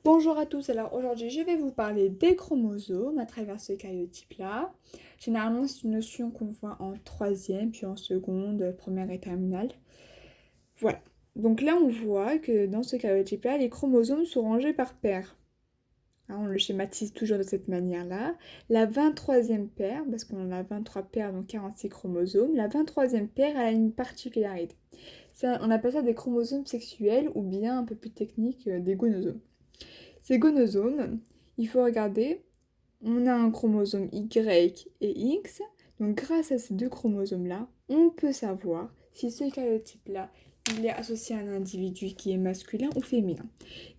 Bonjour à tous, alors aujourd'hui je vais vous parler des chromosomes à travers ce karyotype-là. Généralement c'est une notion qu'on voit en troisième, puis en seconde, première et terminale. Voilà, donc là on voit que dans ce karyotype-là, les chromosomes sont rangés par paire. Hein, on le schématise toujours de cette manière-là. La 23e paire, parce qu'on en a 23 paires, donc 46 chromosomes, la 23e paire elle a une particularité. On appelle ça des chromosomes sexuels ou bien un peu plus technique, des gonosomes. Ces gonosomes, il faut regarder, on a un chromosome Y et X, donc grâce à ces deux chromosomes-là, on peut savoir si ce karyotype-là, il est associé à un individu qui est masculin ou féminin.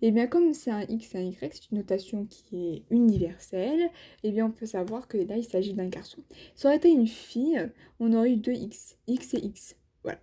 Et bien comme c'est un X et un Y, c'est une notation qui est universelle, et bien on peut savoir que là il s'agit d'un garçon. Ça aurait été une fille, on aurait eu deux X, X et X. Voilà.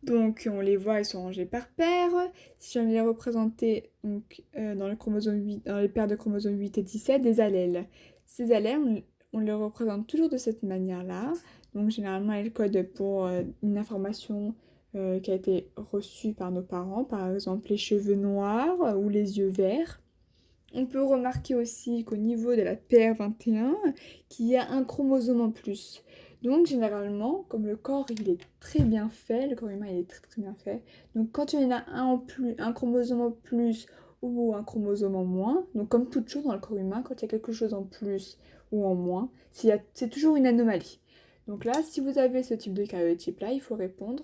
Donc on les voit, ils sont rangés par paire. Si on les représenter donc, dans le chromosome 8, dans les paires de chromosomes 8 et 17, des allèles. Ces allèles, on les représente toujours de cette manière-là. Donc généralement, elles codent pour une information qui a été reçue par nos parents, par exemple les cheveux noirs ou les yeux verts. On peut remarquer aussi qu'au niveau de la paire 21, qu'il y a un chromosome en plus. Donc généralement, comme le corps il est très bien fait, le corps humain il est très très bien fait, donc quand il y en a un en plus, un chromosome en plus ou un chromosome en moins, donc comme toute chose dans le corps humain, quand il y a quelque chose en plus ou en moins, c'est toujours une anomalie. Donc là, si vous avez ce type de karyotype là, il faut répondre,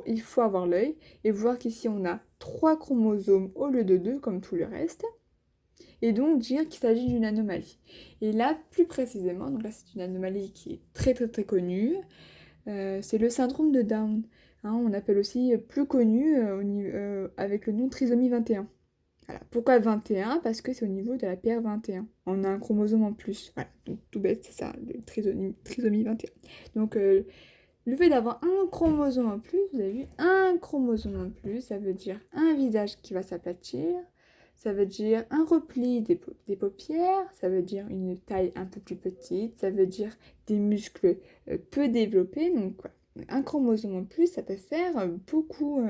il faut avoir l'œil et voir qu'ici on a 3 chromosomes au lieu de 2 comme tout le reste et donc dire qu'il s'agit d'une anomalie. Et là, plus précisément, donc là c'est une anomalie qui est très très très connue, c'est le syndrome de Down. Hein, on appelle aussi plus connu avec le nom de trisomie 21. Voilà. Pourquoi 21? Parce que c'est au niveau de la paire 21. On a un chromosome en plus. Voilà, donc tout bête, c'est ça, trisomie 21. Donc le fait d'avoir un chromosome en plus, vous avez vu, un chromosome en plus, ça veut dire un visage qui va s'aplatir, ça veut dire un repli des paupières, ça veut dire une taille un peu plus petite, ça veut dire des muscles peu développés. Donc, voilà. Un chromosome en plus, ça peut faire beaucoup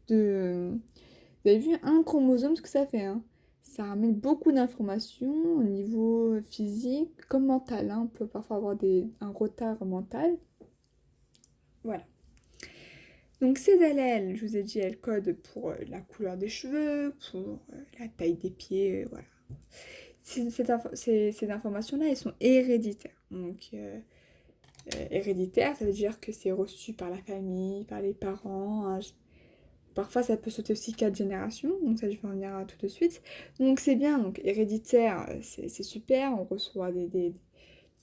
de... Vous avez vu un chromosome, ce que ça fait, hein? Ça ramène beaucoup d'informations au niveau physique comme mental. Hein. On peut parfois avoir un retard mental. Voilà. Donc ces allèles, je vous ai dit, elles codent pour la couleur des cheveux, pour la taille des pieds, voilà. Ces informations-là, elles sont héréditaires. Donc héréditaire, ça veut dire que c'est reçu par la famille, par les parents. Hein. Parfois, ça peut sauter aussi 4 générations, donc ça, je vais en venir à tout de suite. Donc c'est bien, donc héréditaire, c'est super, on reçoit des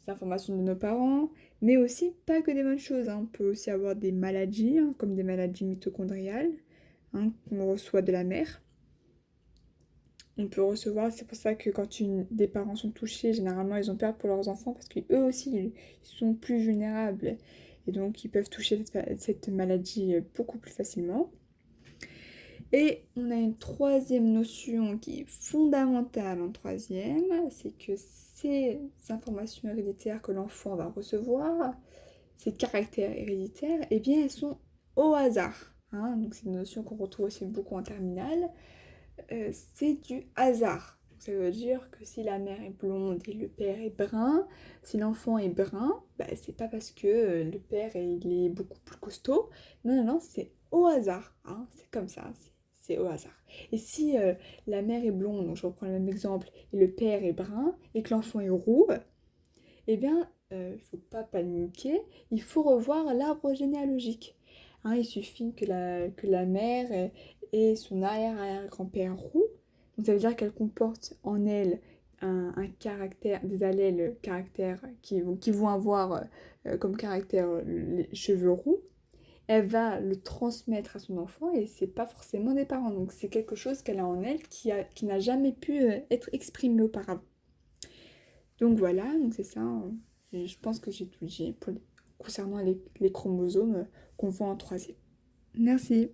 informations de nos parents, mais aussi pas que des bonnes choses. Hein. On peut aussi avoir des maladies, hein, comme des maladies mitochondriales, hein, qu'on reçoit de la mère. On peut recevoir, c'est pour ça que quand des parents sont touchés, généralement ils ont peur pour leurs enfants parce qu'eux aussi ils sont plus vulnérables et donc ils peuvent toucher cette maladie beaucoup plus facilement. Et on a une troisième notion qui est fondamentale en troisième, c'est que ces informations héréditaires que l'enfant va recevoir, ces caractères héréditaires, eh bien elles sont au hasard. Hein. Donc c'est une notion qu'on retrouve aussi beaucoup en terminale. C'est du hasard. Donc, ça veut dire que si la mère est blonde et le père est brun, si l'enfant est brun, bah, c'est pas parce que le père il est beaucoup plus costaud. Non, non, non, c'est au hasard. Hein. C'est comme ça, c'est au hasard. Et si la mère est blonde, donc je reprends le même exemple, et le père est brun, et que l'enfant est roux, eh bien, il ne faut pas paniquer, il faut revoir l'arbre généalogique. Hein, il suffit que la mère ait son arrière-arrière-grand-père roux, donc ça veut dire qu'elle comporte en elle un caractère, des allèles caractères qui vont avoir comme caractère les cheveux roux. Elle va le transmettre à son enfant et c'est pas forcément des parents. Donc c'est quelque chose qu'elle a en elle qui n'a jamais pu être exprimé auparavant. Donc voilà, donc c'est ça. Je pense que j'ai tout dit concernant les chromosomes qu'on voit en troisième. Merci.